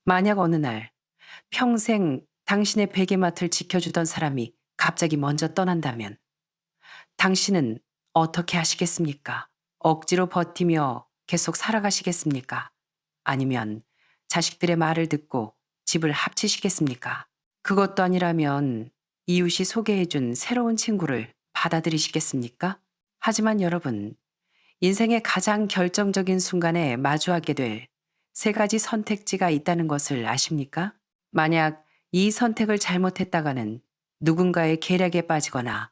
만약 어느 날 평생 당신의 베개맡을 지켜주던 사람이 갑자기 먼저 떠난다면 당신은 어떻게 하시겠습니까? 억지로 버티며 계속 살아가시겠습니까? 아니면 자식들의 말을 듣고 집을 합치시겠습니까? 그것도 아니라면 이웃이 소개해준 새로운 친구를 받아들이시겠습니까? 하지만 여러분, 인생의 가장 결정적인 순간에 마주하게 될 세 가지 선택지가 있다는 것을 아십니까? 만약 이 선택을 잘못했다가는 누군가의 계략에 빠지거나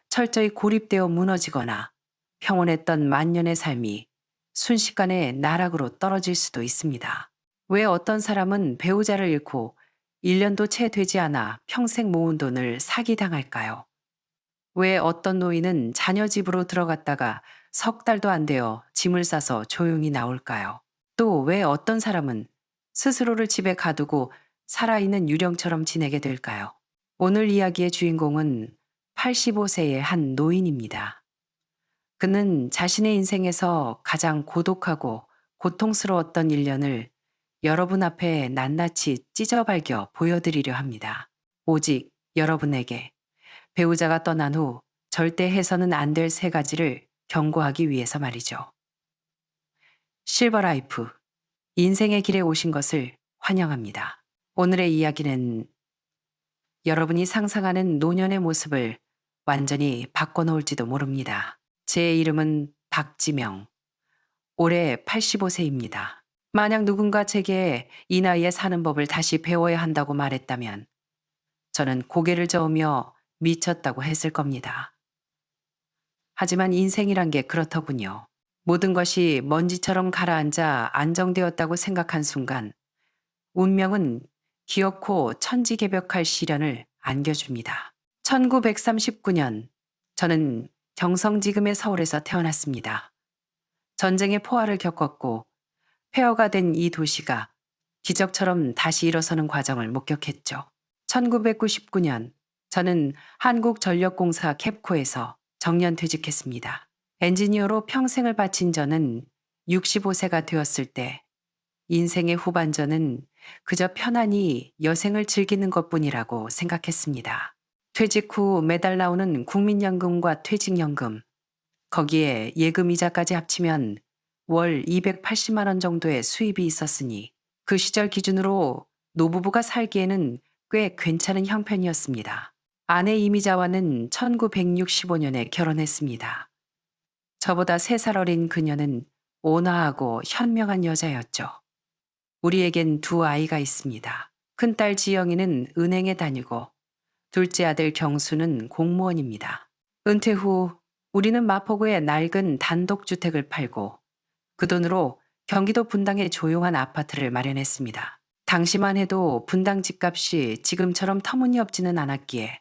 철저히 고립되어 무너지거나 평온했던 만년의 삶이 순식간에 나락으로 떨어질 수도 있습니다. 왜 어떤 사람은 배우자를 잃고 1년도 채 되지 않아 평생 모은 돈을 사기당할까요? 왜 어떤 노인은 자녀 집으로 들어갔다가 석 달도 안 되어 짐을 싸서 조용히 나올까요? 또 왜 어떤 사람은 스스로를 집에 가두고 살아있는 유령처럼 지내게 될까요? 오늘 이야기의 주인공은 85세의 한 노인입니다. 그는 자신의 인생에서 가장 고독하고 고통스러웠던 1년을 여러분 앞에 낱낱이 찢어발겨 보여드리려 합니다. 오직 여러분에게 배우자가 떠난 후 절대 해서는 안 될 세 가지를 경고하기 위해서 말이죠. 실버라이프, 인생의 길에 오신 것을 환영합니다. 오늘의 이야기는 여러분이 상상하는 노년의 모습을 완전히 바꿔놓을지도 모릅니다. 제 이름은 박지명, 올해 85세입니다. 만약 누군가 제게 이 나이에 사는 법을 다시 배워야 한다고 말했다면 저는 고개를 저으며 미쳤다고 했을 겁니다. 하지만 인생이란 게 그렇더군요. 모든 것이 먼지처럼 가라앉아 안정되었다고 생각한 순간 운명은 기어코 천지개벽할 시련을 안겨줍니다. 1939년 저는 경성지금의 서울에서 태어났습니다. 전쟁의 포화를 겪었고 폐허가 된 이 도시가 기적처럼 다시 일어서는 과정을 목격했죠. 1999년 저는 한국전력공사 캡코에서 정년퇴직했습니다. 엔지니어로 평생을 바친 저는 65세가 되었을 때 인생의 후반전은 그저 편안히 여생을 즐기는 것뿐이라고 생각했습니다. 퇴직 후 매달 나오는 국민연금과 퇴직연금, 거기에 예금이자까지 합치면 월 280만 원 정도의 수입이 있었으니 그 시절 기준으로 노부부가 살기에는 꽤 괜찮은 형편이었습니다. 아내 이미자와는 1965년에 결혼했습니다. 저보다 3살 어린 그녀는 온화하고 현명한 여자였죠. 우리에겐 두 아이가 있습니다. 큰딸 지영이는 은행에 다니고 둘째 아들 경수는 공무원입니다. 은퇴 후 우리는 마포구에 낡은 단독주택을 팔고 그 돈으로 경기도 분당에 조용한 아파트를 마련했습니다. 당시만 해도 분당 집값이 지금처럼 터무니없지는 않았기에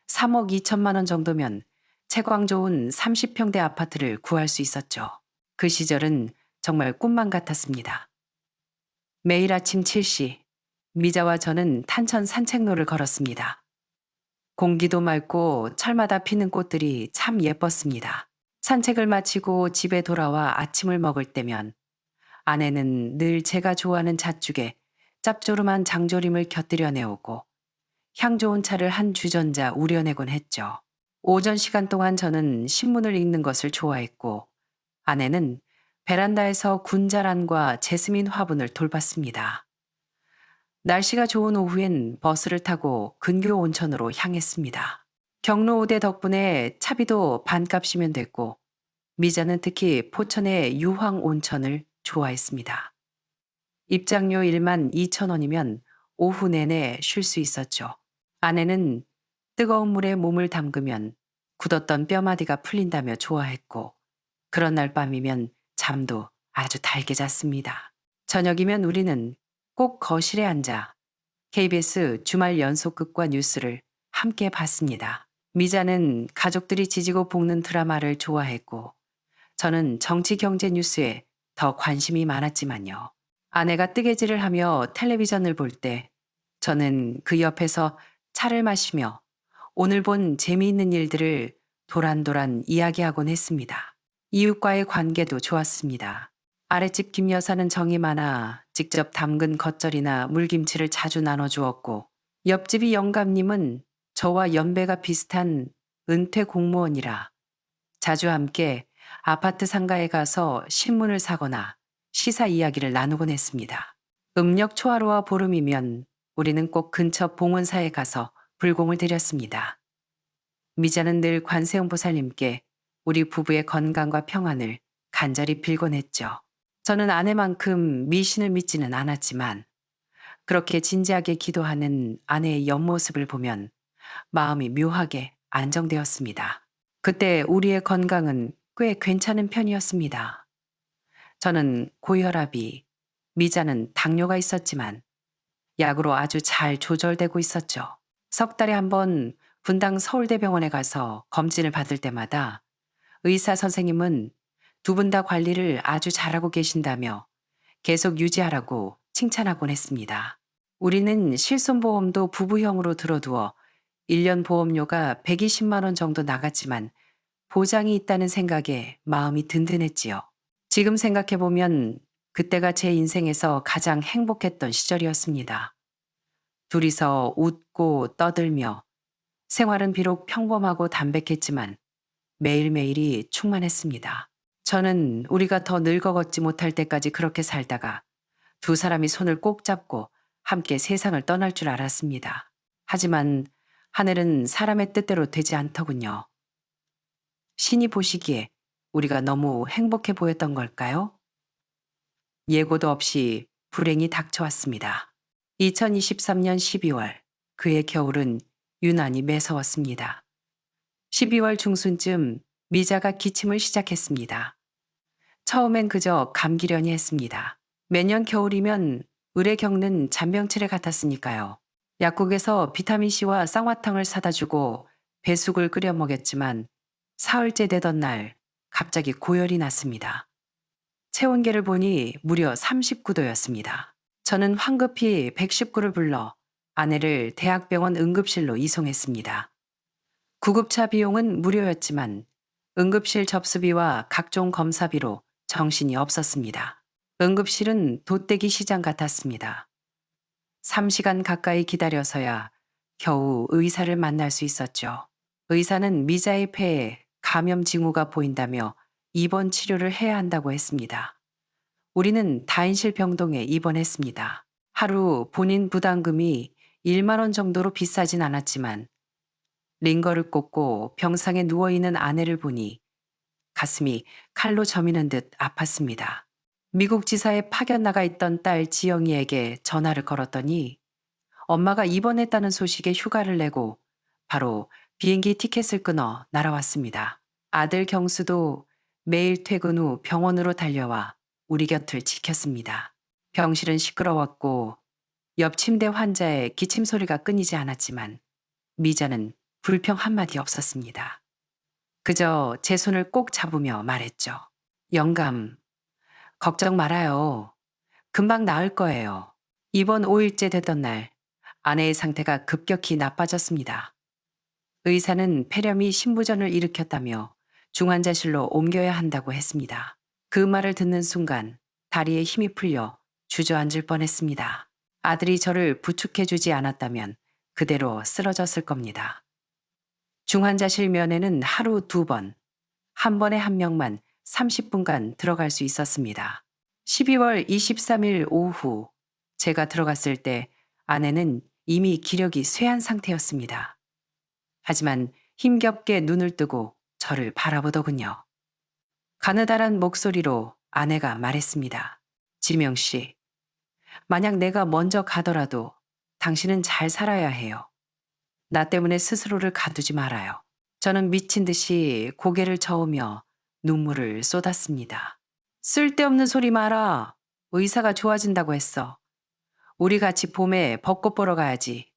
3억 2천만 원 정도면 채광 좋은 30평대 아파트를 구할 수 있었죠. 그 시절은 정말 꿈만 같았습니다. 매일 아침 7시 미자와 저는 탄천 산책로를 걸었습니다. 공기도 맑고 철마다 피는 꽃들이 참 예뻤습니다. 산책을 마치고 집에 돌아와 아침을 먹을 때면 아내는 늘 제가 좋아하는 잣죽에 짭조름한 장조림을 곁들여 내오고 향 좋은 차를 한 주전자 우려내곤 했죠. 오전 시간 동안 저는 신문을 읽는 것을 좋아했고 아내는 베란다에서 군자란과 제스민 화분을 돌봤습니다. 날씨가 좋은 오후엔 버스를 타고 근교 온천으로 향했습니다. 경로 5대 덕분에 차비도 반값이면 됐고 미자는 특히 포천의 유황 온천을 좋아했습니다. 입장료 1만 2천 원이면 오후 내내 쉴 수 있었죠. 아내는 뜨거운 물에 몸을 담그면 굳었던 뼈마디가 풀린다며 좋아했고 그런 날 밤이면 잠도 아주 달게 잤습니다. 저녁이면 우리는 꼭 거실에 앉아 KBS 주말 연속극과 뉴스를 함께 봤습니다. 미자는 가족들이 지지고 볶는 드라마를 좋아했고 저는 정치 경제 뉴스에 더 관심이 많았지만요. 아내가 뜨개질을 하며 텔레비전을 볼 때 저는 그 옆에서 차를 마시며 오늘 본 재미있는 일들을 도란도란 이야기하곤 했습니다. 이웃과의 관계도 좋았습니다. 아랫집 김 여사는 정이 많아 직접 담근 겉절이나 물김치를 자주 나눠주었고, 옆집이 영감님은 저와 연배가 비슷한 은퇴 공무원이라 자주 함께 아파트 상가에 가서 신문을 사거나 시사 이야기를 나누곤 했습니다. 음력 초하루와 보름이면 우리는 꼭 근처 봉원사에 가서 불공을 드렸습니다. 미자는 늘 관세음보살님께 우리 부부의 건강과 평안을 간절히 빌곤 했죠. 저는 아내만큼 미신을 믿지는 않았지만 그렇게 진지하게 기도하는 아내의 옆모습을 보면 마음이 묘하게 안정되었습니다. 그때 우리의 건강은 꽤 괜찮은 편이었습니다. 저는 고혈압이, 미자는 당뇨가 있었지만 약으로 아주 잘 조절되고 있었죠. 석 달에 한 번 분당 서울대병원에 가서 검진을 받을 때마다 의사 선생님은 두 분 다 관리를 아주 잘하고 계신다며 계속 유지하라고 칭찬하곤 했습니다. 우리는 실손보험도 부부형으로 들어두어 1년 보험료가 120만 원 정도 나갔지만 보장이 있다는 생각에 마음이 든든했지요. 지금 생각해보면 그때가 제 인생에서 가장 행복했던 시절이었습니다. 둘이서 웃고 떠들며 생활은 비록 평범하고 담백했지만 매일매일이 충만했습니다. 저는 우리가 더 늙어 걷지 못할 때까지 그렇게 살다가 두 사람이 손을 꼭 잡고 함께 세상을 떠날 줄 알았습니다. 하지만 하늘은 사람의 뜻대로 되지 않더군요. 신이 보시기에 우리가 너무 행복해 보였던 걸까요? 예고도 없이 불행이 닥쳐왔습니다. 2023년 12월, 그의 겨울은 유난히 매서웠습니다. 12월 중순쯤 미자가 기침을 시작했습니다. 처음엔 그저 감기려니 했습니다. 매년 겨울이면 을에 겪는 잔병치레 같았으니까요. 약국에서 비타민C와 쌍화탕을 사다 주고 배숙을 끓여 먹였지만 사흘째 되던 날 갑자기 고열이 났습니다. 체온계를 보니 무려 39도였습니다. 저는 황급히 119를 불러 아내를 대학병원 응급실로 이송했습니다. 구급차 비용은 무료였지만 응급실 접수비와 각종 검사비로 정신이 없었습니다. 응급실은 돛대기 시장 같았습니다. 3시간 가까이 기다려서야 겨우 의사를 만날 수 있었죠. 의사는 미자의 폐에 감염 징후가 보인다며 입원 치료를 해야 한다고 했습니다. 우리는 다인실 병동에 입원했습니다. 하루 본인 부담금이 1만 원 정도로 비싸진 않았지만 링거를 꽂고 병상에 누워있는 아내를 보니 가슴이 칼로 저미는 듯 아팠습니다. 미국 지사에 파견 나가 있던 딸 지영이에게 전화를 걸었더니 엄마가 입원했다는 소식에 휴가를 내고 바로 비행기 티켓을 끊어 날아왔습니다. 아들 경수도 매일 퇴근 후 병원으로 달려와 우리 곁을 지켰습니다. 병실은 시끄러웠고 옆 침대 환자의 기침 소리가 끊이지 않았지만 미자는 불평 한마디 없었습니다. 그저 제 손을 꼭 잡으며 말했죠. 영감, 걱정 말아요. 금방 나을 거예요. 입원 5일째 되던 날 아내의 상태가 급격히 나빠졌습니다. 의사는 폐렴이 신부전을 일으켰다며 중환자실로 옮겨야 한다고 했습니다. 그 말을 듣는 순간 다리에 힘이 풀려 주저앉을 뻔했습니다. 아들이 저를 부축해주지 않았다면 그대로 쓰러졌을 겁니다. 중환자실 면에는 하루 2번, 한 번에 한 명만 30분간 들어갈 수 있었습니다. 12월 23일 오후 제가 들어갔을 때 아내는 이미 기력이 쇠한 상태였습니다. 하지만 힘겹게 눈을 뜨고 저를 바라보더군요. 가느다란 목소리로 아내가 말했습니다. 지명 씨, 만약 내가 먼저 가더라도 당신은 잘 살아야 해요. 나 때문에 스스로를 가두지 말아요. 저는 미친 듯이 고개를 저으며 눈물을 쏟았습니다. 쓸데없는 소리 마라. 의사가 좋아진다고 했어. 우리 같이 봄에 벚꽃 보러 가야지.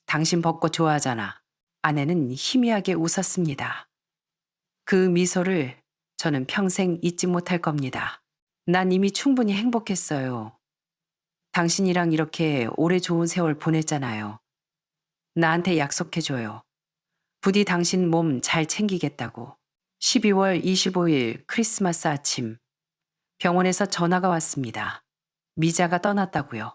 당신 벚꽃 좋아하잖아. 아내는 희미하게 웃었습니다. 그 미소를 저는 평생 잊지 못할 겁니다. 난 이미 충분히 행복했어요. 당신이랑 이렇게 오래 좋은 세월 보냈잖아요. 나한테 약속해줘요. 부디 당신 몸 잘 챙기겠다고. 12월 25일 크리스마스 아침, 병원에서 전화가 왔습니다. 미자가 떠났다고요.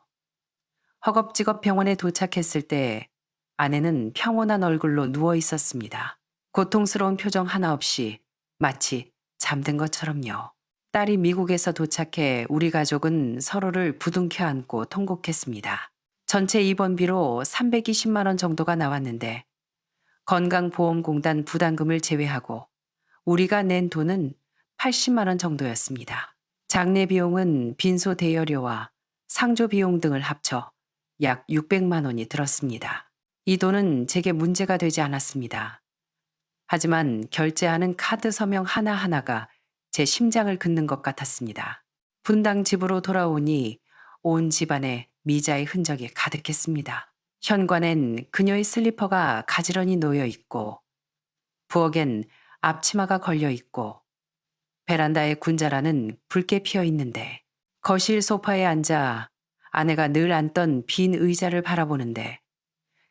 허겁지겁 병원에 도착했을 때 아내는 평온한 얼굴로 누워 있었습니다. 고통스러운 표정 하나 없이 마치 잠든 것처럼요. 딸이 미국에서 도착해 우리 가족은 서로를 부둥켜 안고 통곡했습니다. 전체 입원비로 320만 원 정도가 나왔는데 건강보험공단 부담금을 제외하고 우리가 낸 돈은 80만 원 정도였습니다. 장례 비용은 빈소 대여료와 상조 비용 등을 합쳐 약 600만 원이 들었습니다. 이 돈은 제게 문제가 되지 않았습니다. 하지만 결제하는 카드 서명 하나하나가 제 심장을 긋는 것 같았습니다. 분당 집으로 돌아오니 온 집안에 미자의 흔적이 가득했습니다. 현관엔 그녀의 슬리퍼가 가지런히 놓여 있고 부엌엔 앞치마가 걸려 있고 베란다에 군자라는 붉게 피어 있는데 거실 소파에 앉아 아내가 늘 앉던 빈 의자를 바라보는데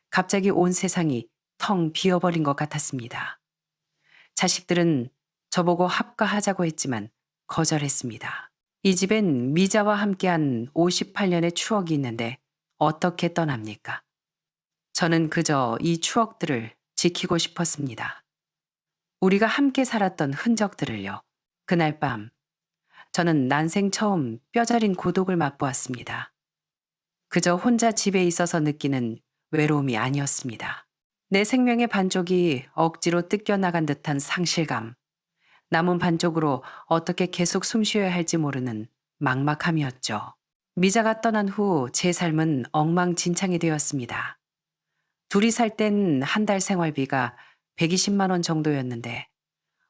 갑자기 온 세상이 텅 비어버린 것 같았습니다. 자식들은 저보고 합가하자고 했지만 거절했습니다. 이 집엔 미자와 함께한 58년의 추억이 있는데 어떻게 떠납니까? 저는 그저 이 추억들을 지키고 싶었습니다. 우리가 함께 살았던 흔적들을요. 그날 밤 저는 난생 처음 뼈저린 고독을 맛보았습니다. 그저 혼자 집에 있어서 느끼는 외로움이 아니었습니다. 내 생명의 반쪽이 억지로 뜯겨나간 듯한 상실감, 남은 반쪽으로 어떻게 계속 숨쉬어야 할지 모르는 막막함이었죠. 미자가 떠난 후 제 삶은 엉망진창이 되었습니다. 둘이 살 땐 한 달 생활비가 120만 원 정도였는데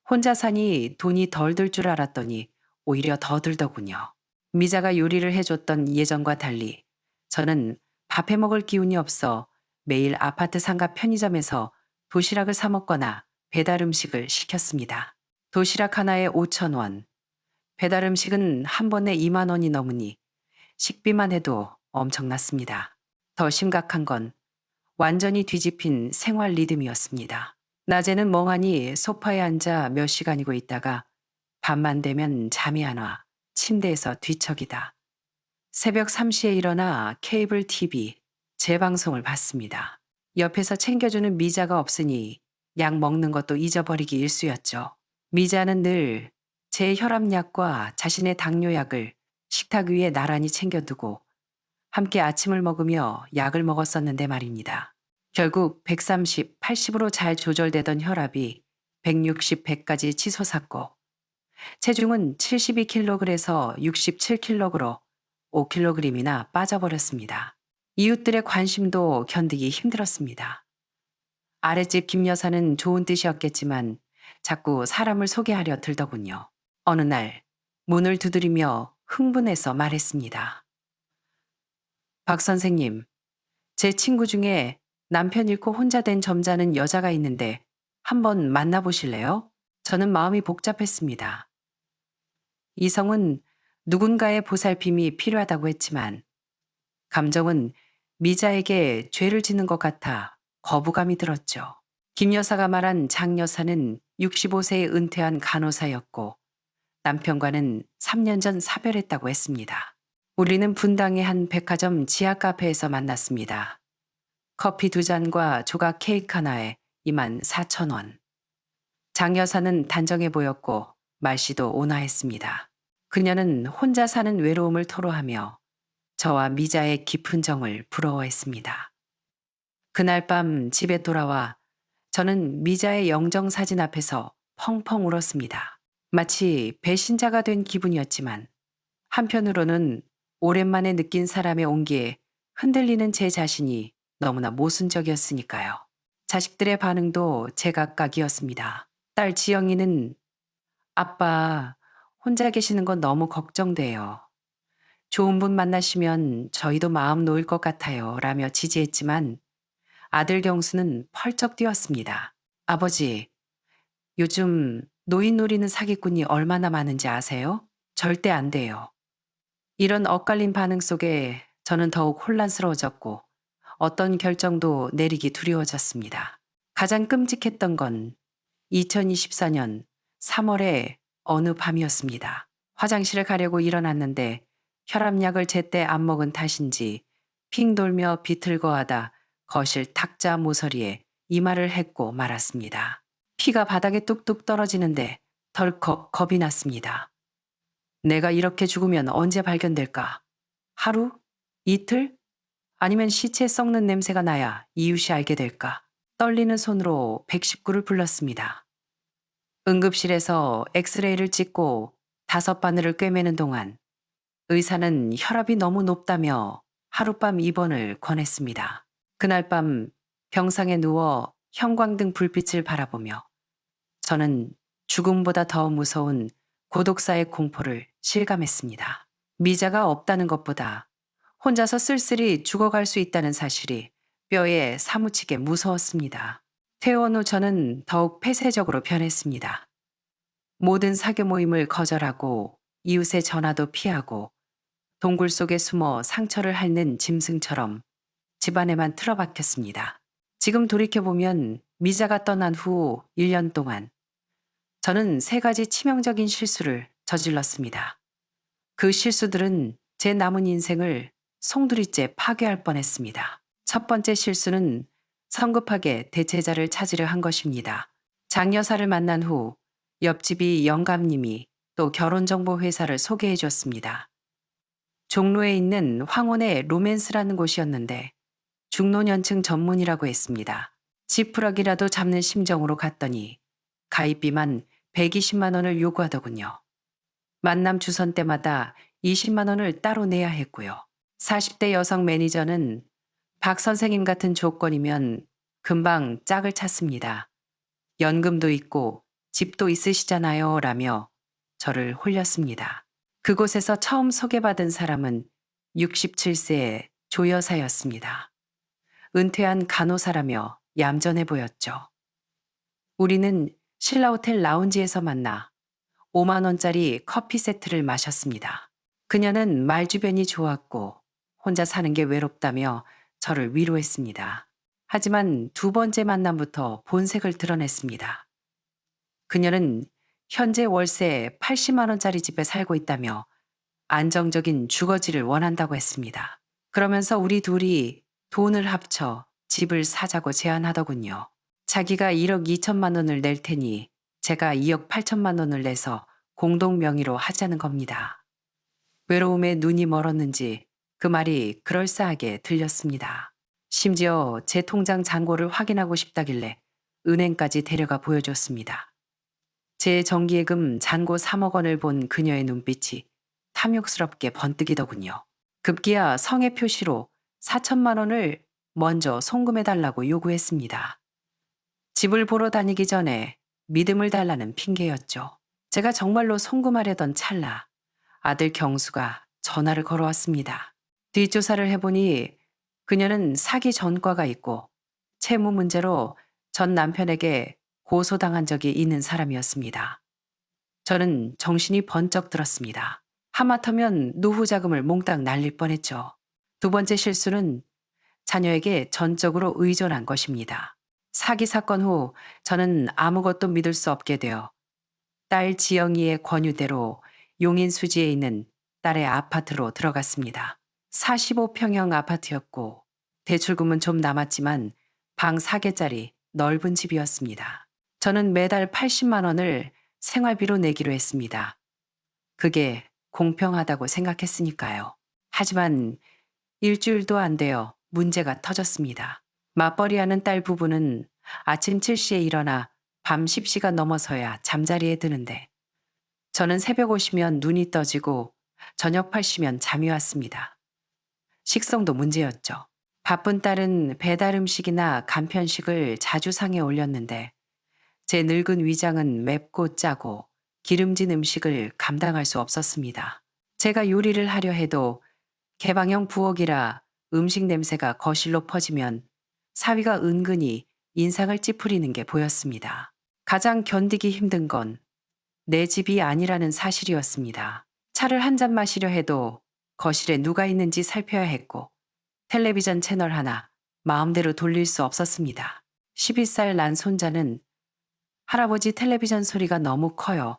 혼자 사니 돈이 덜 들 줄 알았더니 오히려 더 들더군요. 미자가 요리를 해줬던 예전과 달리 저는 밥해 먹을 기운이 없어 매일 아파트 상가 편의점에서 도시락을 사 먹거나 배달 음식을 시켰습니다. 도시락 하나에 5천 원, 배달 음식은 한 번에 2만 원이 넘으니 식비만 해도 엄청났습니다. 더 심각한 건 완전히 뒤집힌 생활 리듬이었습니다. 낮에는 멍하니 소파에 앉아 몇 시간이고 있다가 밤만 되면 잠이 안 와 침대에서 뒤척이다. 새벽 3시에 일어나 케이블 TV 재방송을 봤습니다. 옆에서 챙겨주는 미자가 없으니 약 먹는 것도 잊어버리기 일쑤였죠. 미자는 늘 제 혈압약과 자신의 당뇨약을 식탁 위에 나란히 챙겨두고 함께 아침을 먹으며 약을 먹었었는데 말입니다. 결국 130, 80으로 잘 조절되던 혈압이 160, 100까지 치솟았고 체중은 72kg에서 67kg로 5kg이나 빠져버렸습니다. 이웃들의 관심도 견디기 힘들었습니다. 아랫집 김 여사는 좋은 뜻이었겠지만 자꾸 사람을 소개하려 들더군요. 어느 날 문을 두드리며 흥분해서 말했습니다. 박 선생님, 제 친구 중에 남편 잃고 혼자 된 점잖은 여자가 있는데 한번 만나보실래요? 저는 마음이 복잡했습니다. 이성은 누군가의 보살핌이 필요하다고 했지만 감정은 미자에게 죄를 짓는 것 같아 거부감이 들었죠. 김 여사가 말한 장 여사는 65세에 은퇴한 간호사였고 남편과는 3년 전 사별했다고 했습니다. 우리는 분당의 한 백화점 지하 카페에서 만났습니다. 커피 2잔과 조각 케이크 하나에 24,000원. 장 여사는 단정해 보였고 말씨도 온화했습니다. 그녀는 혼자 사는 외로움을 토로하며 저와 미자의 깊은 정을 부러워했습니다. 그날 밤 집에 돌아와 저는 미자의 영정사진 앞에서 펑펑 울었습니다. 마치 배신자가 된 기분이었지만 한편으로는 오랜만에 느낀 사람의 온기에 흔들리는 제 자신이 너무나 모순적이었으니까요. 자식들의 반응도 제각각이었습니다. 딸 지영이는 아빠 혼자 계시는 건 너무 걱정돼요. 좋은 분 만나시면 저희도 마음 놓일 것 같아요 라며 지지했지만 아들 경수는 펄쩍 뛰었습니다. 아버지, 요즘 노인 노리는 사기꾼이 얼마나 많은지 아세요? 절대 안 돼요. 이런 엇갈린 반응 속에 저는 더욱 혼란스러워졌고 어떤 결정도 내리기 두려워졌습니다. 가장 끔찍했던 건 2024년 3월의 어느 밤이었습니다. 화장실을 가려고 일어났는데 혈압약을 제때 안 먹은 탓인지 핑 돌며 비틀거하다 거실 탁자 모서리에 이마를 했고 말았습니다. 피가 바닥에 뚝뚝 떨어지는데 덜컥 겁이 났습니다. 내가 이렇게 죽으면 언제 발견될까? 하루? 이틀? 아니면 시체 썩는 냄새가 나야 이웃이 알게 될까? 떨리는 손으로 119를 불렀습니다. 응급실에서 엑스레이를 찍고 5바늘을 꿰매는 동안 의사는 혈압이 너무 높다며 하룻밤 입원을 권했습니다. 그날 밤 병상에 누워 형광등 불빛을 바라보며 저는 죽음보다 더 무서운 고독사의 공포를 실감했습니다. 미자가 없다는 것보다 혼자서 쓸쓸히 죽어갈 수 있다는 사실이 뼈에 사무치게 무서웠습니다. 퇴원 후 저는 더욱 폐쇄적으로 변했습니다. 모든 사교 모임을 거절하고 이웃의 전화도 피하고 동굴 속에 숨어 상처를 핥는 짐승처럼 집안에만 틀어박혔습니다. 지금 돌이켜보면 미자가 떠난 후 1년 동안 저는 3가지 치명적인 실수를 저질렀습니다. 그 실수들은 제 남은 인생을 송두리째 파괴할 뻔했습니다. 첫 번째 실수는 성급하게 대체자를 찾으려 한 것입니다. 장 여사를 만난 후 옆집이 영감님이 또 결혼정보회사를 소개해 줬습니다. 종로에 있는 황혼의 로맨스라는 곳이었는데 중노년층 전문이라고 했습니다. 지푸라기라도 잡는 심정으로 갔더니 가입비만 120만 원을 요구하더군요. 만남 주선 때마다 20만 원을 따로 내야 했고요. 40대 여성 매니저는 박 선생님 같은 조건이면 금방 짝을 찾습니다. 연금도 있고 집도 있으시잖아요 라며 저를 홀렸습니다. 그곳에서 처음 소개받은 사람은 67세의 조 여사였습니다. 은퇴한 간호사라며 얌전해 보였죠. 우리는 신라호텔 라운지에서 만나 5만 원짜리 커피 세트를 마셨습니다. 그녀는 말주변이 좋았고 혼자 사는 게 외롭다며 저를 위로했습니다. 하지만 2번째 만남부터 본색을 드러냈습니다. 그녀는 현재 월세 80만 원짜리 집에 살고 있다며 안정적인 주거지를 원한다고 했습니다. 그러면서 우리 둘이 돈을 합쳐 집을 사자고 제안하더군요. 자기가 1억 2천만 원을 낼 테니 제가 2억 8천만 원을 내서 공동 명의로 하자는 겁니다. 외로움에 눈이 멀었는지 그 말이 그럴싸하게 들렸습니다. 심지어 제 통장 잔고를 확인하고 싶다길래 은행까지 데려가 보여줬습니다. 제 정기예금 잔고 3억 원을 본 그녀의 눈빛이 탐욕스럽게 번뜩이더군요. 급기야 성의 표시로 4천만 원을 먼저 송금해달라고 요구했습니다. 집을 보러 다니기 전에 믿음을 달라는 핑계였죠. 제가 정말로 송금하려던 찰나 아들 경수가 전화를 걸어왔습니다. 뒷조사를 해보니 그녀는 사기 전과가 있고 채무 문제로 전 남편에게 고소당한 적이 있는 사람이었습니다. 저는 정신이 번쩍 들었습니다. 하마터면 노후 자금을 몽땅 날릴 뻔했죠. 2번째 실수는 자녀에게 전적으로 의존한 것입니다. 사기 사건 후 저는 아무것도 믿을 수 없게 되어 딸 지영이의 권유대로 용인 수지에 있는 딸의 아파트로 들어갔습니다. 45평형 아파트였고 대출금은 좀 남았지만 방 4개짜리 넓은 집이었습니다. 저는 매달 80만 원을 생활비로 내기로 했습니다. 그게 공평하다고 생각했으니까요. 하지만 일주일도 안 되어 문제가 터졌습니다. 맞벌이하는 딸 부부는 아침 7시에 일어나 밤 10시가 넘어서야 잠자리에 드는데 저는 새벽 5시면 눈이 떠지고 저녁 8시면 잠이 왔습니다. 식성도 문제였죠. 바쁜 딸은 배달 음식이나 간편식을 자주 상에 올렸는데 제 늙은 위장은 맵고 짜고 기름진 음식을 감당할 수 없었습니다. 제가 요리를 하려 해도 개방형 부엌이라 음식 냄새가 거실로 퍼지면 사위가 은근히 인상을 찌푸리는 게 보였습니다. 가장 견디기 힘든 건 내 집이 아니라는 사실이었습니다. 차를 한 잔 마시려 해도 거실에 누가 있는지 살펴야 했고 텔레비전 채널 하나 마음대로 돌릴 수 없었습니다. 11살 난 손자는 할아버지 텔레비전 소리가 너무 커요.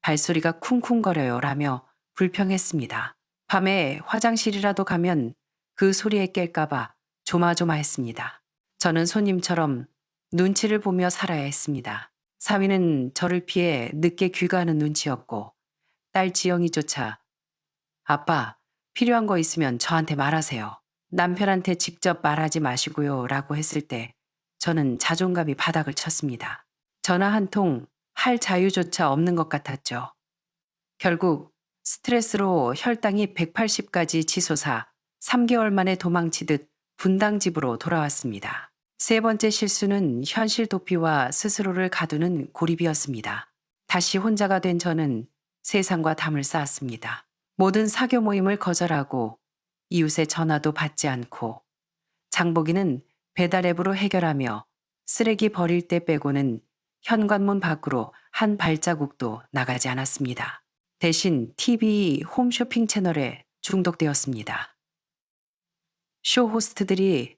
발소리가 쿵쿵거려요 라며 불평했습니다. 밤에 화장실이라도 가면 그 소리에 깰까봐 조마조마했습니다. 저는 손님처럼 눈치를 보며 살아야 했습니다. 사위는 저를 피해 늦게 귀가하는 눈치였고 딸 지영이조차 아빠, 필요한 거 있으면 저한테 말하세요. 남편한테 직접 말하지 마시고요 라고 했을 때 저는 자존감이 바닥을 쳤습니다. 전화 한 통 할 자유조차 없는 것 같았죠. 결국 스트레스로 혈당이 180까지 치솟아 3개월 만에 도망치듯 분당 집으로 돌아왔습니다. 세 번째 실수는 현실 도피와 스스로를 가두는 고립이었습니다. 다시 혼자가 된 저는 세상과 담을 쌓았습니다. 모든 사교 모임을 거절하고 이웃의 전화도 받지 않고 장보기는 배달 앱으로 해결하며 쓰레기 버릴 때 빼고는 현관문 밖으로 한 발자국도 나가지 않았습니다. 대신 TV 홈쇼핑 채널에 중독되었습니다. 쇼 호스트들이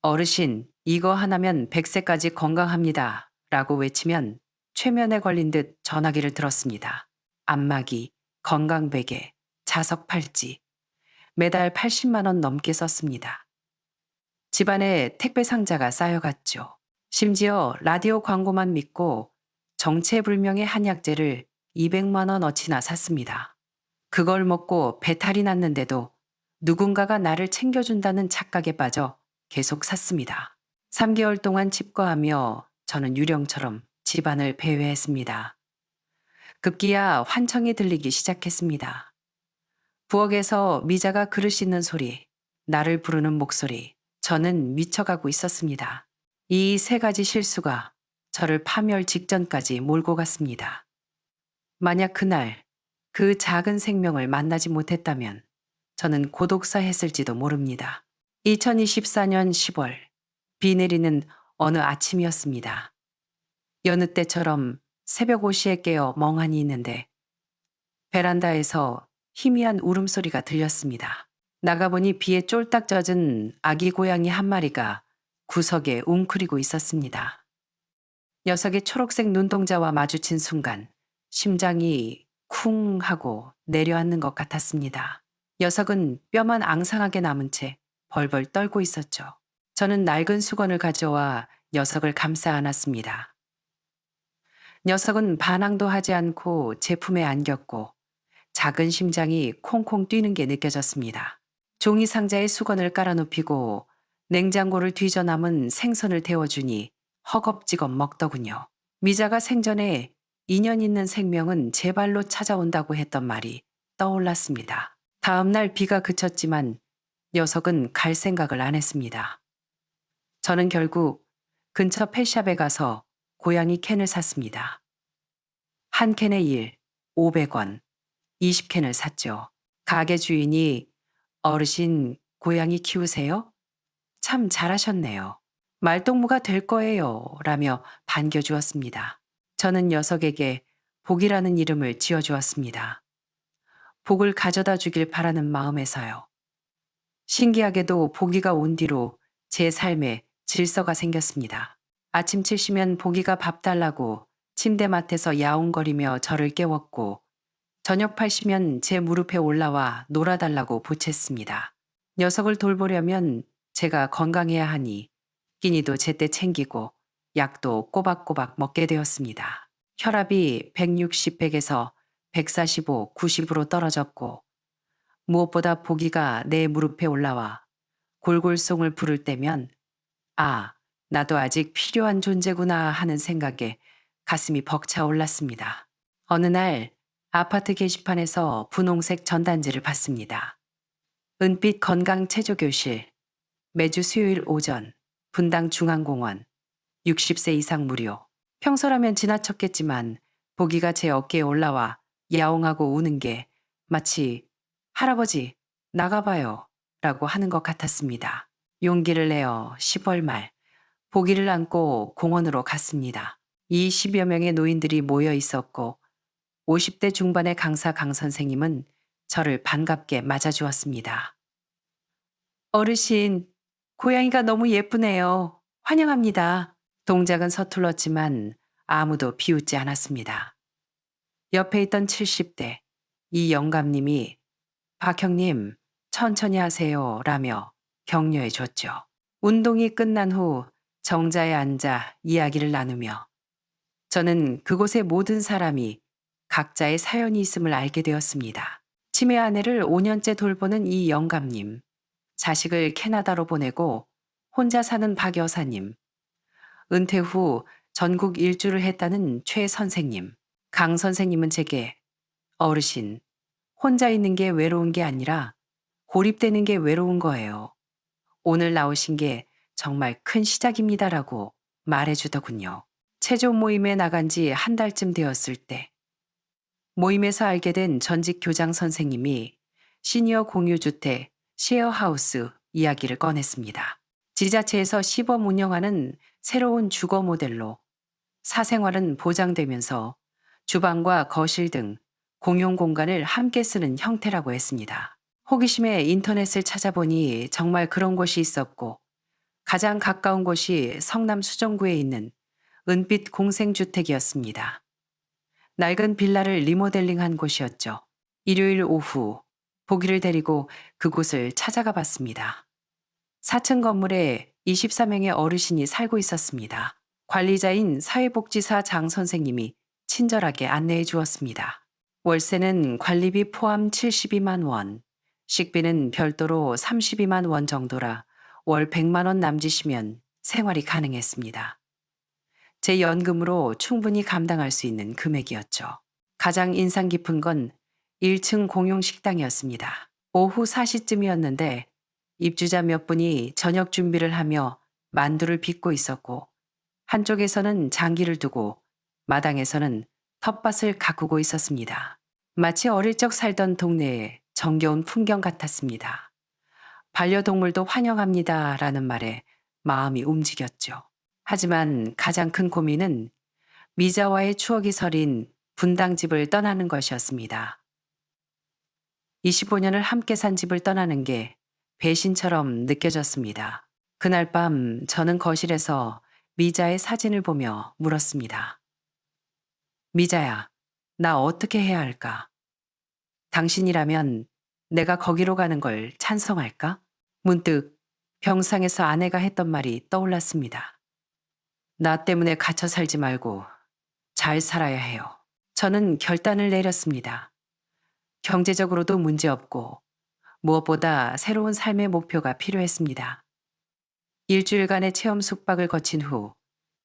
어르신, 이거 하나면 100세까지 건강합니다 라고 외치면 최면에 걸린 듯 전화기를 들었습니다. 안마기, 건강베개, 자석 팔찌, 매달 80만 원 넘게 썼습니다. 집안에 택배 상자가 쌓여갔죠. 심지어 라디오 광고만 믿고 정체불명의 한약재를 200만 원어치나 샀습니다. 그걸 먹고 배탈이 났는데도 누군가가 나를 챙겨준다는 착각에 빠져 계속 샀습니다. 3개월 동안 집거하며 저는 유령처럼 집안을 배회했습니다. 급기야 환청이 들리기 시작했습니다. 부엌에서 미자가 그릇 씻는 소리, 나를 부르는 목소리, 저는 미쳐가고 있었습니다. 이 세 가지 실수가 저를 파멸 직전까지 몰고 갔습니다. 만약 그날 그 작은 생명을 만나지 못했다면 저는 고독사 했을지도 모릅니다. 2024년 10월, 비 내리는 어느 아침이었습니다. 여느 때처럼 새벽 5시에 깨어 멍하니 있는데 베란다에서 희미한 울음소리가 들렸습니다. 나가보니 비에 쫄딱 젖은 아기 고양이 한 마리가 구석에 웅크리고 있었습니다. 녀석의 초록색 눈동자와 마주친 순간 심장이 쿵 하고 내려앉는 것 같았습니다. 녀석은 뼈만 앙상하게 남은 채 벌벌 떨고 있었죠. 저는 낡은 수건을 가져와 녀석을 감싸 안았습니다. 녀석은 반항도 하지 않고 제 품에 안겼고 작은 심장이 콩콩 뛰는 게 느껴졌습니다. 종이 상자에 수건을 깔아눕히고 냉장고를 뒤져 남은 생선을 데워주니 허겁지겁 먹더군요. 미자가 생전에 인연 있는 생명은 제 발로 찾아온다고 했던 말이 떠올랐습니다. 다음 날 비가 그쳤지만 녀석은 갈 생각을 안 했습니다. 저는 결국 근처 펫샵에 가서 고양이 캔을 샀습니다. 한 캔에 500원, 20캔을 샀죠. 가게 주인이 어르신 고양이 키우세요? 참 잘하셨네요. 말동무가 될 거예요. 라며 반겨주었습니다. 저는 녀석에게 복이라는 이름을 지어주었습니다. 복을 가져다 주길 바라는 마음에서요. 신기하게도 보기가 온 뒤로 제 삶에 질서가 생겼습니다. 아침 7시면 보기가 밥 달라고 침대맡에서 야옹거리며 저를 깨웠고 저녁 8시면 제 무릎에 올라와 놀아달라고 보챘습니다. 녀석을 돌보려면 제가 건강해야 하니 끼니도 제때 챙기고 약도 꼬박꼬박 먹게 되었습니다. 혈압이 160, 100에서 145, 90으로 떨어졌고 무엇보다 보기가 내 무릎에 올라와 골골송을 부를 때면 아, 나도 아직 필요한 존재구나 하는 생각에 가슴이 벅차 올랐습니다. 어느 날 아파트 게시판에서 분홍색 전단지를 봤습니다. 은빛 건강체조교실, 매주 수요일 오전, 분당 중앙공원, 60세 이상 무료. 평소라면 지나쳤겠지만 보기가 제 어깨에 올라와 야옹하고 우는 게 마치 할아버지 나가봐요 라고 하는 것 같았습니다. 용기를 내어 10월 말 보기를 안고 공원으로 갔습니다. 20여 명의 노인들이 모여 있었고 50대 중반의 강사 강 선생님은 저를 반갑게 맞아주었습니다. 어르신, 고양이가 너무 예쁘네요. 환영합니다. 동작은 서툴렀지만 아무도 비웃지 않았습니다. 옆에 있던 70대 이 영감님이 박 형님 천천히 하세요 라며 격려해 줬죠. 운동이 끝난 후 정자에 앉아 이야기를 나누며 저는 그곳의 모든 사람이 각자의 사연이 있음을 알게 되었습니다. 치매 아내를 5년째 돌보는 이 영감님, 자식을 캐나다로 보내고 혼자 사는 박 여사님, 은퇴 후 전국 일주를 했다는 최 선생님, 강 선생님은 제게 어르신, 혼자 있는 게 외로운 게 아니라 고립되는 게 외로운 거예요. 오늘 나오신 게 정말 큰 시작입니다라고 말해주더군요. 체조 모임에 나간 지 한 달쯤 되었을 때 모임에서 알게 된 전직 교장 선생님이 시니어 공유주택 셰어하우스 이야기를 꺼냈습니다. 지자체에서 시범 운영하는 새로운 주거 모델로 사생활은 보장되면서 주방과 거실 등 공용 공간을 함께 쓰는 형태라고 했습니다. 호기심에 인터넷을 찾아보니 정말 그런 곳이 있었고 가장 가까운 곳이 성남 수정구에 있는 은빛 공생주택이었습니다. 낡은 빌라를 리모델링한 곳이었죠. 일요일 오후 보기를 데리고 그곳을 찾아가 봤습니다. 4층 건물에 24명의 어르신이 살고 있었습니다. 관리자인 사회복지사 장 선생님이 친절하게 안내해 주었습니다. 월세는 관리비 포함 72만 원, 식비는 별도로 32만 원 정도라 월 100만 원 남짓이면 생활이 가능했습니다. 제 연금으로 충분히 감당할 수 있는 금액이었죠. 가장 인상 깊은 건 1층 공용 식당이었습니다. 오후 4시쯤이었는데 입주자 몇 분이 저녁 준비를 하며 만두를 빚고 있었고 한쪽에서는 장기를 두고 마당에서는 텃밭을 가꾸고 있었습니다. 마치 어릴 적 살던 동네의 정겨운 풍경 같았습니다. 반려동물도 환영합니다라는 말에 마음이 움직였죠. 하지만 가장 큰 고민은 미자와의 추억이 서린 분당집을 떠나는 것이었습니다. 25년을 함께 산 집을 떠나는 게 배신처럼 느껴졌습니다. 그날 밤 저는 거실에서 미자의 사진을 보며 물었습니다. 미자야, 나 어떻게 해야 할까? 당신이라면 내가 거기로 가는 걸 찬성할까? 문득 병상에서 아내가 했던 말이 떠올랐습니다. 나 때문에 갇혀 살지 말고 잘 살아야 해요. 저는 결단을 내렸습니다. 경제적으로도 문제없고 무엇보다 새로운 삶의 목표가 필요했습니다. 일주일간의 체험 숙박을 거친 후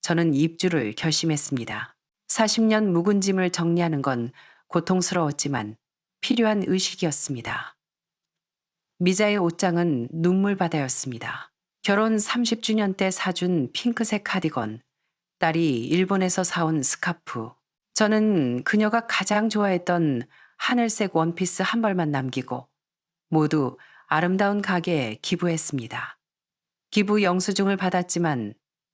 저는 입주를 결심했습니다. 40년 묵은 짐을 정리하는 건 고통스러웠지만 필요한 의식이었습니다. 미자의 옷장은 눈물바다였습니다. 결혼 30주년 때 사준 핑크색 카디건, 딸이 일본에서 사온 스카프, 저는 그녀가 가장 좋아했던 하늘색 원피스 한 벌만 남기고 모두 아름다운 가게에 기부했습니다. 기부 영수증을 받았지만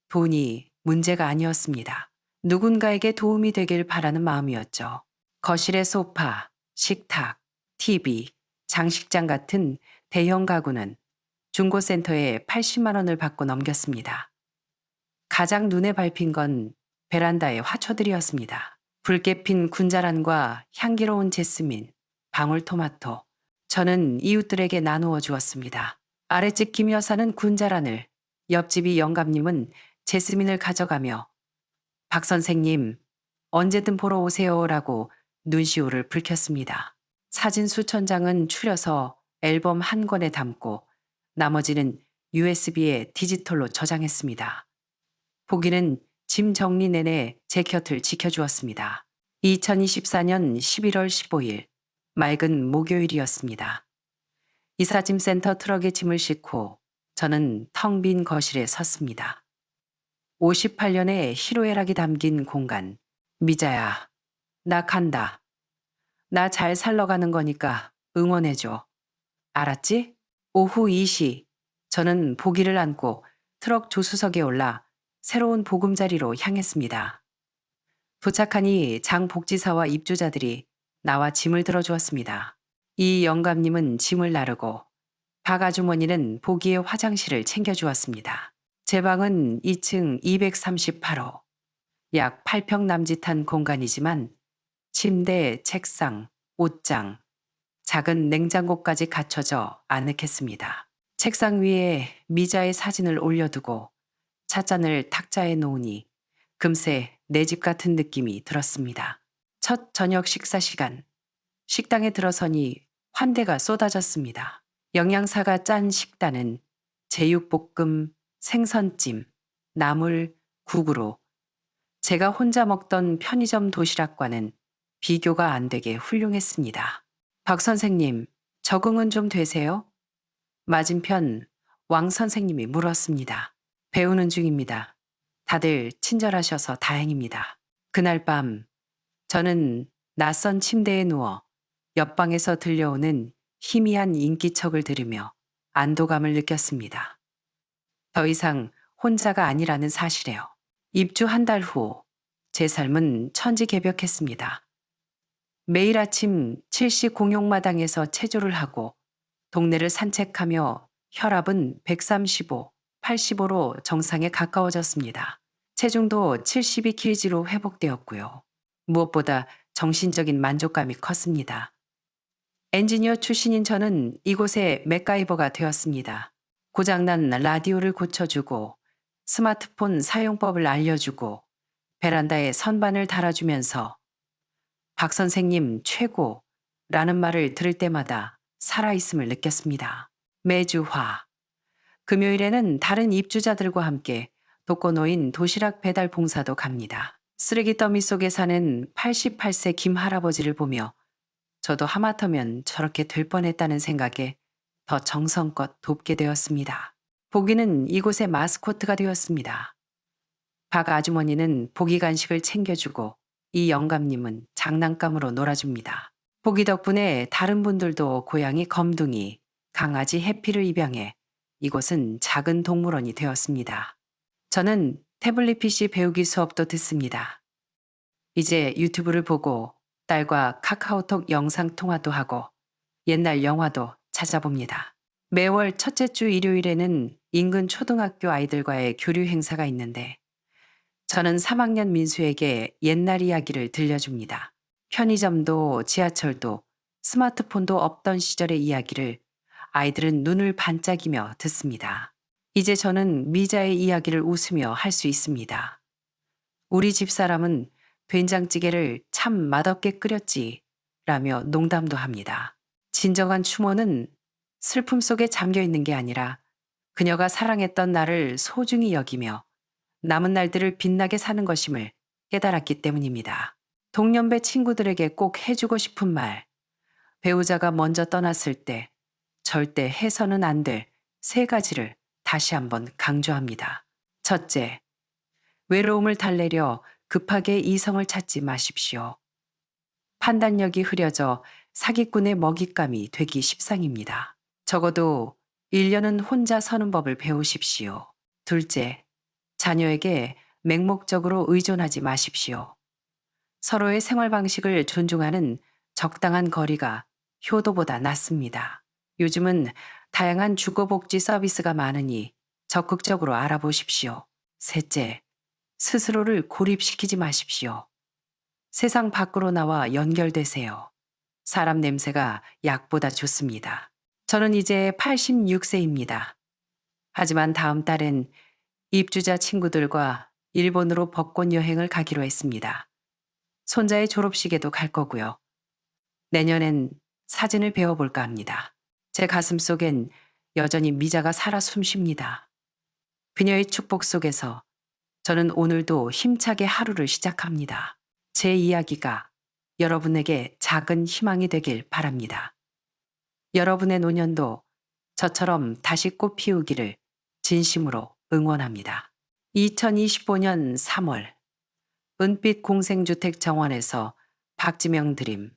돈이 문제가 아니었습니다. 누군가에게 도움이 되길 바라는 마음이었죠. 거실의 소파, 식탁, TV, 장식장 같은 대형 가구는 중고센터에 80만 원을 받고 넘겼습니다. 가장 눈에 밟힌 건 베란다의 화초들이었습니다. 붉게 핀 군자란과 향기로운 제스민, 방울토마토. 저는 이웃들에게 나누어 주었습니다. 아랫집 김 여사는 군자란을, 옆집이 영감님은 제스민을 가져가며 박 선생님, 언제든 보러 오세요라고 눈시울을 붉혔습니다. 사진 수천 장은 추려서 앨범 한 권에 담고 나머지는 USB에 디지털로 저장했습니다. 보기는 짐 정리 내내 제 곁을 지켜주었습니다. 2024년 11월 15일 맑은 목요일이었습니다. 이사짐센터 트럭에 짐을 싣고 저는 텅 빈 거실에 섰습니다. 58년의 희로애락이 담긴 공간. 미자야, 나 간다. 나 잘 살러가는 거니까 응원해줘. 알았지? 오후 2시 저는 보기를 안고 트럭 조수석에 올라 새로운 보금자리로 향했습니다. 도착하니 장 복지사와 입주자들이 나와 짐을 들어주었습니다. 이 영감님은 짐을 나르고 박 아주머니는 보기의 화장실을 챙겨주었습니다. 제 방은 2층 238호. 약 8평 남짓한 공간이지만 침대, 책상, 옷장, 작은 냉장고까지 갖춰져 아늑했습니다. 책상 위에 미자의 사진을 올려두고 찻잔을 탁자에 놓으니 금세 내 집 같은 느낌이 들었습니다. 첫 저녁 식사 시간, 식당에 들어서니 환대가 쏟아졌습니다. 영양사가 짠 식단은 제육볶음, 생선찜, 나물, 국으로 제가 혼자 먹던 편의점 도시락과는 비교가 안 되게 훌륭했습니다. 박 선생님, 적응은 좀 되세요? 맞은편 왕 선생님이 물었습니다. 배우는 중입니다. 다들 친절하셔서 다행입니다. 그날 밤 저는 낯선 침대에 누워 옆방에서 들려오는 희미한 인기척을 들으며 안도감을 느꼈습니다. 더 이상 혼자가 아니라는 사실에요. 입주 한 달 후 제 삶은 천지개벽했습니다. 매일 아침 7시 공용마당에서 체조를 하고 동네를 산책하며 혈압은 135, 85로 정상에 가까워졌습니다. 체중도 72kg로 회복되었고요. 무엇보다 정신적인 만족감이 컸습니다. 엔지니어 출신인 저는 이곳의 맥가이버가 되었습니다. 고장난 라디오를 고쳐주고 스마트폰 사용법을 알려주고 베란다에 선반을 달아주면서 박 선생님 최고라는 말을 들을 때마다 살아있음을 느꼈습니다. 매주 금요일에는 다른 입주자들과 함께 독거노인 도시락 배달 봉사도 갑니다. 쓰레기 더미 속에 사는 88세 김 할아버지를 보며 저도 하마터면 저렇게 될 뻔했다는 생각에 더 정성껏 돕게 되었습니다. 보기는 이곳의 마스코트가 되었습니다. 박 아주머니는 보기 간식을 챙겨주고 이 영감님은 장난감으로 놀아줍니다. 보기 덕분에 다른 분들도 고양이 검둥이, 강아지 해피를 입양해 이곳은 작은 동물원이 되었습니다. 저는 태블릿 PC 배우기 수업도 듣습니다. 이제 유튜브를 보고 딸과 카카오톡 영상 통화도 하고 옛날 영화도 찾아봅니다. 매월 첫째 주 일요일에는 인근 초등학교 아이들과의 교류 행사가 있는데 저는 3학년 민수에게 옛날 이야기를 들려줍니다. 편의점도 지하철도 스마트폰도 없던 시절의 이야기를 아이들은 눈을 반짝이며 듣습니다. 이제 저는 미자의 이야기를 웃으며 할 수 있습니다. 우리 집사람은 된장찌개를 참 맛없게 끓였지 라며 농담도 합니다. 진정한 추모는 슬픔 속에 잠겨 있는 게 아니라 그녀가 사랑했던 나를 소중히 여기며 남은 날들을 빛나게 사는 것임을 깨달았기 때문입니다. 동년배 친구들에게 꼭 해주고 싶은 말, 배우자가 먼저 떠났을 때 절대 해서는 안 될 3가지를 다시 한번 강조합니다. 첫째, 외로움을 달래려 급하게 이성을 찾지 마십시오. 판단력이 흐려져 사기꾼의 먹잇감이 되기 십상입니다. 적어도 1년은 혼자 서는 법을 배우십시오. 둘째, 자녀에게 맹목적으로 의존하지 마십시오. 서로의 생활 방식을 존중하는 적당한 거리가 효도보다 낫습니다. 요즘은 다양한 주거복지 서비스가 많으니 적극적으로 알아보십시오. 셋째, 스스로를 고립시키지 마십시오. 세상 밖으로 나와 연결되세요. 사람 냄새가 약보다 좋습니다. 저는 이제 86세입니다. 하지만 다음 달엔 입주자 친구들과 일본으로 벚꽃 여행을 가기로 했습니다. 손자의 졸업식에도 갈 거고요. 내년엔 사진을 배워볼까 합니다. 제 가슴 속엔 여전히 미자가 살아 숨쉽니다. 그녀의 축복 속에서 저는 오늘도 힘차게 하루를 시작합니다. 제 이야기가 여러분에게 작은 희망이 되길 바랍니다. 여러분의 노년도 저처럼 다시 꽃 피우기를 진심으로 응원합니다. 2025년 3월 은빛 공생주택 정원에서 박지명 드림